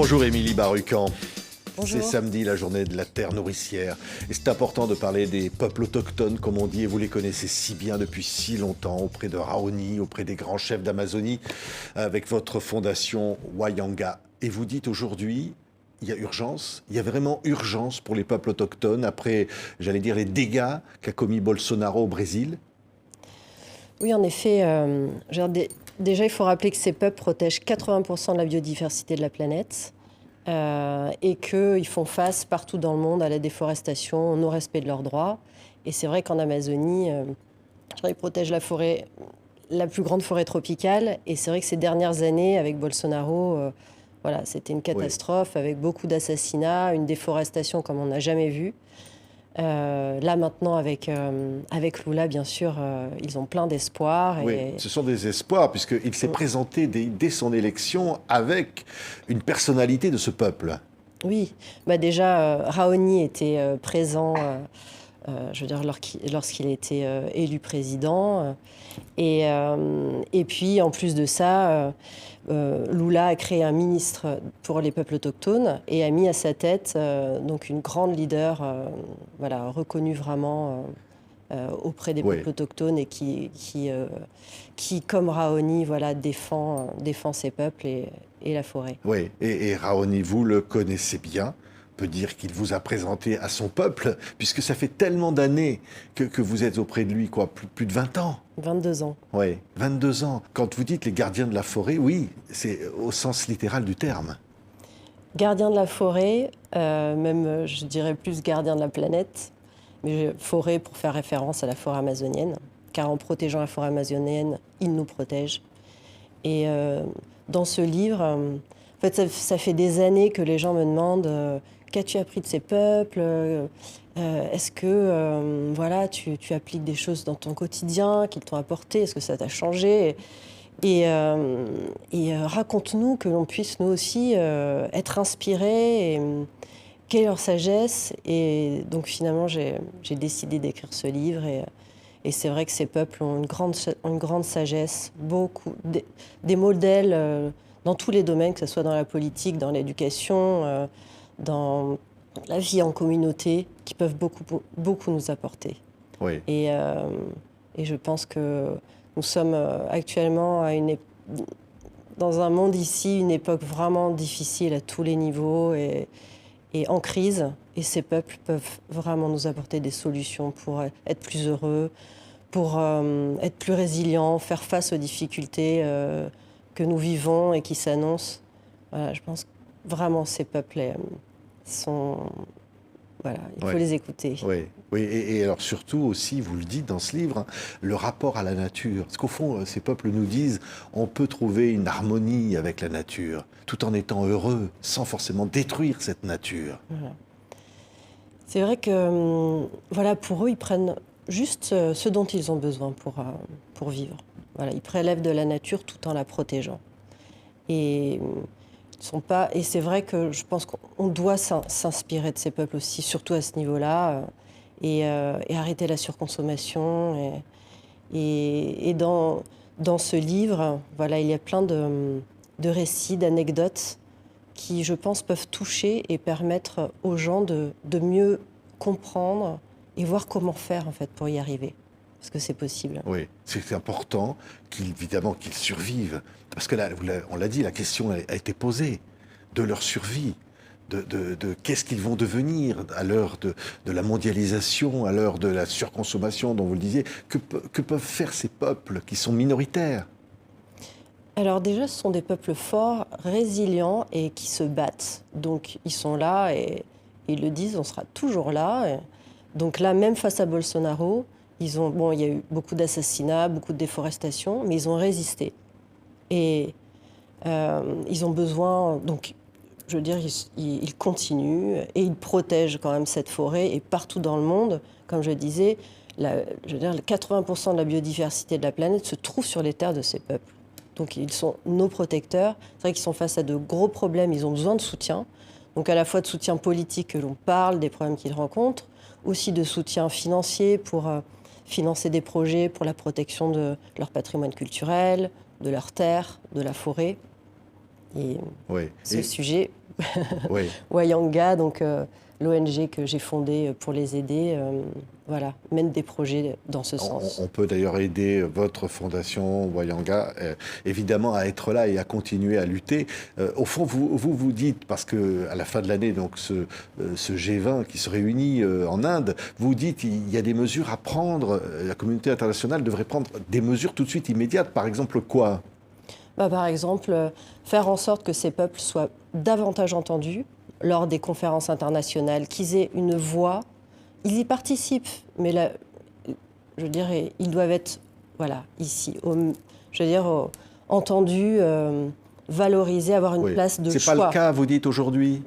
Bonjour Émilie Barucan. Bonjour. C'est samedi, la journée de la terre nourricière. Et c'est important de parler des peuples autochtones, comme on dit, et vous les connaissez si bien depuis si longtemps, auprès de Raoni, auprès des grands chefs d'Amazonie, avec votre fondation Wayanga. Et vous dites aujourd'hui, il y a urgence, il y a vraiment urgence pour les peuples autochtones, après, j'allais dire, les dégâts qu'a commis Bolsonaro au Brésil. Oui, en effet, déjà, il faut rappeler que ces peuples protègent 80% de la biodiversité de la planète et qu'ils font face partout dans le monde à la déforestation, au non-respect de leurs droits. Et c'est vrai qu'en Amazonie, ils protègent la forêt, la plus grande forêt tropicale. Et c'est vrai que ces dernières années, avec Bolsonaro, voilà, c'était une catastrophe avec beaucoup d'assassinats, une déforestation comme on n'a jamais vu. Là maintenant avec Lula, bien sûr, ils ont plein d'espoir. Oui, ce sont des espoirs, puisqu'il s'est présenté dès son élection avec une personnalité de ce peuple. Oui, déjà, Raoni était présent, je veux dire, lorsqu'il était élu président. Et puis, en plus de ça, Lula a créé un ministre pour les peuples autochtones et a mis à sa tête donc une grande leader voilà, reconnue vraiment auprès des peuples autochtones et qui comme Raoni, voilà, défend ces peuples et la forêt. Oui, et Raoni, vous le connaissez bien. On peut dire qu'il vous a présenté à son peuple, puisque ça fait tellement d'années que vous êtes auprès de lui, quoi, plus de 20 ans. 22 ans. Oui, 22 ans. Quand vous dites les gardiens de la forêt, oui, c'est au sens littéral du terme. Gardien de la forêt, même je dirais plus gardien de la planète, mais forêt pour faire référence à la forêt amazonienne, car en protégeant la forêt amazonienne, il nous protège. Et dans ce livre, en fait, ça fait des années que les gens me demandent qu'as-tu appris de ces peuples, est-ce que voilà, tu appliques des choses dans ton quotidien qu'ils t'ont apporté, est-ce que ça t'a changé? Et raconte-nous que l'on puisse nous aussi être inspirés. Quelle est leur sagesse? Et donc finalement, j'ai décidé d'écrire ce livre. Et c'est vrai que ces peuples ont une grande sagesse, beaucoup, des modèles dans tous les domaines, que ce soit dans la politique, dans l'éducation, dans la vie en communauté, qui peuvent beaucoup nous apporter. Oui. Et je pense que nous sommes actuellement dans un monde ici, une époque vraiment difficile à tous les niveaux et en crise. Et ces peuples peuvent vraiment nous apporter des solutions pour être plus heureux, pour être plus résilients, faire face aux difficultés que nous vivons et qui s'annoncent. Voilà, je pense que vraiment ces peuples sont... Voilà, il faut les écouter. Oui, oui. Et alors surtout aussi, vous le dites dans ce livre, hein, le rapport à la nature. Parce qu'au fond, ces peuples nous disent, on peut trouver une harmonie avec la nature, tout en étant heureux, sans forcément détruire cette nature. Voilà. C'est vrai que, voilà, pour eux, ils prennent juste ce dont ils ont besoin pour vivre. Voilà, ils prélèvent de la nature tout en la protégeant. Et c'est vrai que je pense qu'on doit s'inspirer de ces peuples aussi, surtout à ce niveau-là, et arrêter la surconsommation. Et dans ce livre, voilà, il y a plein de récits, d'anecdotes qui, je pense, peuvent toucher et permettre aux gens de mieux comprendre et voir comment faire en fait, pour y arriver. Parce que c'est possible. Oui, c'est important évidemment qu'ils survivent. Parce que là, on l'a dit, la question a été posée de leur survie, de qu'est-ce qu'ils vont devenir à l'heure de la mondialisation, à l'heure de la surconsommation dont vous le disiez. Que peuvent faire ces peuples qui sont minoritaires? Alors déjà, ce sont des peuples forts, résilients et qui se battent. Donc ils sont là et ils le disent, on sera toujours là. Donc là, même face à Bolsonaro, il y a eu beaucoup d'assassinats, beaucoup de déforestation, mais ils ont résisté. Et ils ont besoin, donc je veux dire, ils continuent et ils protègent quand même cette forêt. Et partout dans le monde, comme je disais, 80% de la biodiversité de la planète se trouve sur les terres de ces peuples. Donc ils sont nos protecteurs. C'est vrai qu'ils sont face à de gros problèmes, ils ont besoin de soutien. Donc à la fois de soutien politique que l'on parle, des problèmes qu'ils rencontrent, aussi de soutien financier pour financer des projets pour la protection de leur patrimoine culturel, de leurs terres, de la forêt. Et ce sujet Oui. Wayanga, donc l'ONG que j'ai fondée pour les aider, voilà, mène des projets dans ce sens. On peut d'ailleurs aider votre fondation Wayanga, évidemment, à être là et à continuer à lutter. Au fond, vous dites, parce qu'à la fin de l'année, donc ce G20 qui se réunit en Inde, vous dites qu'il y a des mesures à prendre, la communauté internationale devrait prendre des mesures tout de suite immédiates. Par exemple, quoi? Par exemple, faire en sorte que ces peuples soient davantage entendus lors des conférences internationales, qu'ils aient une voix. Ils y participent, mais là, je dirais, ils doivent être, voilà, ici, entendus, valorisés, avoir une place de choix. C'est pas le cas, vous dites aujourd'hui?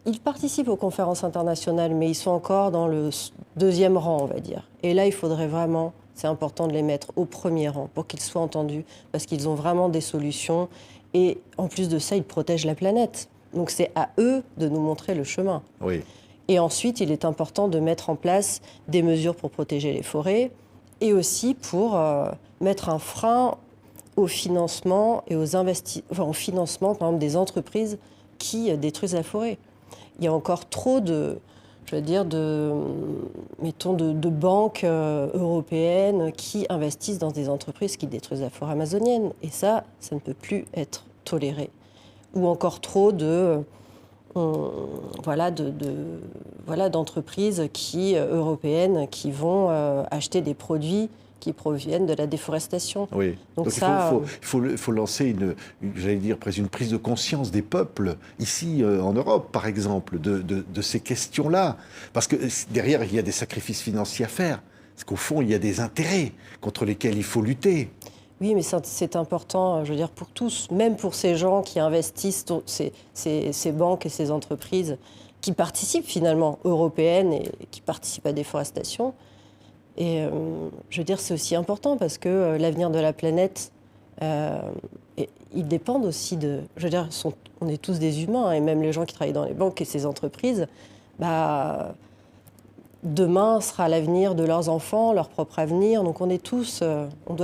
Ils participent aux conférences internationales, mais ils sont encore dans le deuxième rang, on va dire. Et là, il faudrait vraiment, c'est important de les mettre au premier rang pour qu'ils soient entendus, parce qu'ils ont vraiment des solutions. Et en plus de ça, ils protègent la planète. Donc c'est à eux de nous montrer le chemin. Oui. Et ensuite, il est important de mettre en place des mesures pour protéger les forêts et aussi pour mettre un frein au financement et au financement, par exemple, des entreprises qui détruisent la forêt. Il y a encore trop de banques européennes qui investissent dans des entreprises qui détruisent la forêt amazonienne. Et ça ne peut plus être toléré. Ou encore trop d'entreprises européennes qui vont acheter des produits qui proviennent de la déforestation. Oui. Donc il faut lancer presque une prise de conscience des peuples, ici en Europe par exemple, de ces questions-là. Parce que derrière, il y a des sacrifices financiers à faire. Parce qu'au fond, il y a des intérêts contre lesquels il faut lutter. Oui, mais c'est important, je veux dire, pour tous, même pour ces gens qui investissent, ces banques et ces entreprises qui participent finalement, européennes, et qui participent à la déforestation. Et je veux dire, c'est aussi important parce que l'avenir de la planète, ils dépendent aussi de... Je veux dire, on est tous des humains, hein, et même les gens qui travaillent dans les banques et ces entreprises, demain sera l'avenir de leurs enfants, leur propre avenir. Donc on doit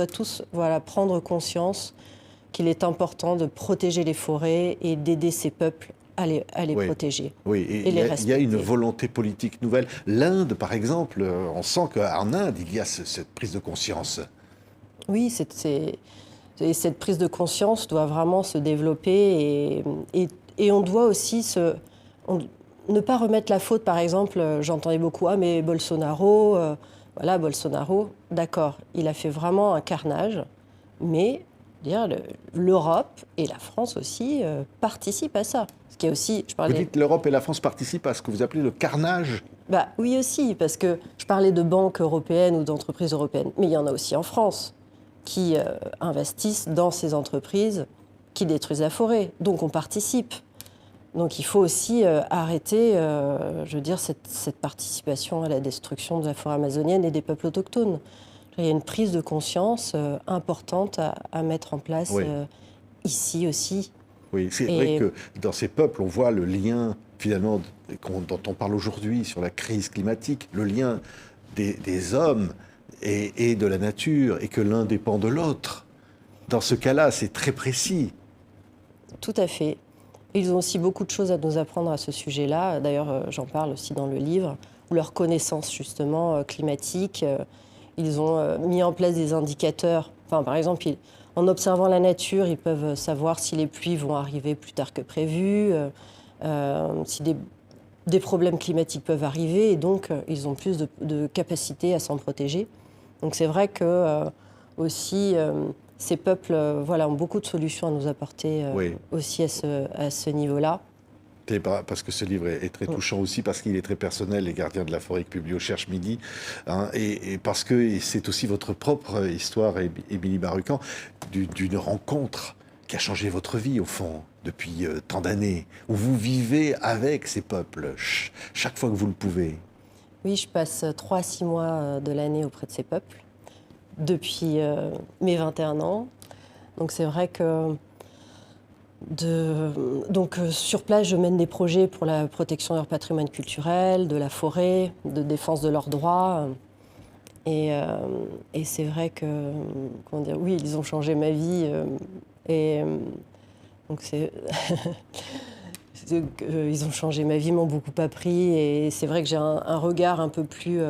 tous prendre conscience qu'il est important de protéger les forêts et d'aider ces peuples à les protéger. Oui, et il y a une volonté politique nouvelle. L'Inde, par exemple, on sent qu'en Inde, il y a cette prise de conscience. Oui, cette prise de conscience doit vraiment se développer et on doit aussi ne pas remettre la faute, par exemple, j'entendais beaucoup, mais Bolsonaro, Bolsonaro, d'accord, il a fait vraiment un carnage, mais l'Europe et la France aussi participent à ça. Ce qui est aussi, Vous dites l'Europe et la France participent à ce que vous appelez le carnage? Oui aussi, parce que je parlais de banques européennes ou d'entreprises européennes, mais il y en a aussi en France qui investissent dans ces entreprises qui détruisent la forêt. Donc on participe. Donc il faut aussi arrêter, cette participation à la destruction de la forêt amazonienne et des peuples autochtones. Il y a une prise de conscience importante à mettre en place ici aussi. Oui, c'est vrai que dans ces peuples, on voit le lien, finalement, dont on parle aujourd'hui sur la crise climatique, le lien des hommes et de la nature, et que l'un dépend de l'autre. Dans ce cas-là, c'est très précis. Tout à fait. Ils ont aussi beaucoup de choses à nous apprendre à ce sujet-là. D'ailleurs, j'en parle aussi dans le livre, où leur connaissance justement climatique, ils ont mis en place des indicateurs. Enfin, par exemple, en observant la nature, ils peuvent savoir si les pluies vont arriver plus tard que prévu, si des problèmes climatiques peuvent arriver, et donc ils ont plus de capacité à s'en protéger. Donc c'est vrai que aussi... ces peuples ont beaucoup de solutions à nous apporter aussi à ce niveau-là. Parce que ce livre est très touchant aussi, parce qu'il est très personnel, Les Gardiens de la forêt, que publie au Cherche Midi, hein, et parce que c'est aussi votre propre histoire, Émilie Barucan, d'une rencontre qui a changé votre vie, au fond, depuis tant d'années, où vous vivez avec ces peuples, chaque fois que vous le pouvez. Oui, je passe 3 à 6 mois de l'année auprès de ces peuples, depuis mes 21 ans. Donc c'est vrai que sur place, je mène des projets pour la protection de leur patrimoine culturel, de la forêt, de défense de leurs droits. Et c'est vrai que, oui, ils ont changé ma vie. Donc ils ont changé ma vie, m'ont beaucoup appris. Et c'est vrai que j'ai un regard un peu plus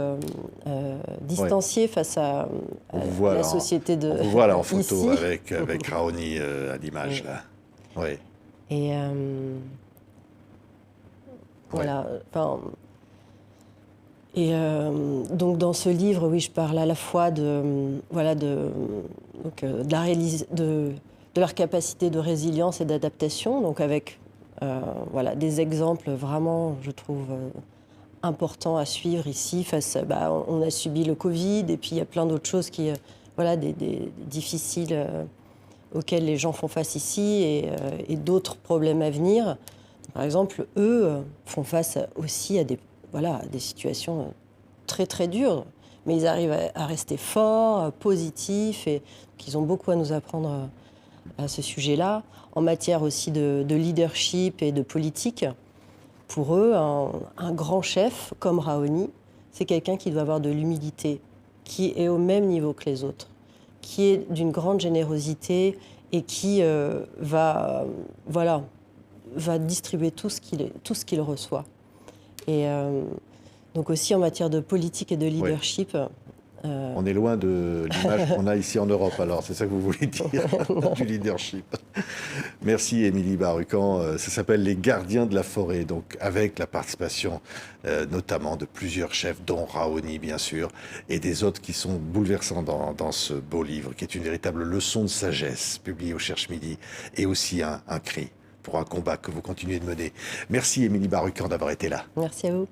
distancié face à la société de on vous voit là en photo ici. avec Raoni à l'image, là. Oui. Et voilà. Enfin, et donc dans ce livre, oui, je parle à la fois de leur capacité de résilience et d'adaptation, donc avec des exemples vraiment, je trouve, importants à suivre ici. On a subi le Covid, et puis il y a plein d'autres choses des difficiles auxquelles les gens font face ici, et d'autres problèmes à venir. Par exemple, eux font face aussi à des situations très très dures, mais ils arrivent à rester forts, positifs, et qu'ils ont beaucoup à nous apprendre à ce sujet-là. En matière aussi de leadership et de politique, pour eux, un grand chef comme Raoni, c'est quelqu'un qui doit avoir de l'humilité, qui est au même niveau que les autres, qui est d'une grande générosité et qui va distribuer tout ce qu'il reçoit. Et donc aussi en matière de politique et de leadership... On est loin de l'image qu'on a ici en Europe, alors c'est ça que vous voulez dire, du leadership. Merci Émilie Barucan. Ça s'appelle Les Gardiens de la forêt, donc avec la participation notamment de plusieurs chefs, dont Raoni bien sûr, et des autres qui sont bouleversants dans ce beau livre, qui est une véritable leçon de sagesse, publié au Cherche Midi, et aussi un cri pour un combat que vous continuez de mener. Merci Émilie Barucan d'avoir été là. Merci à vous.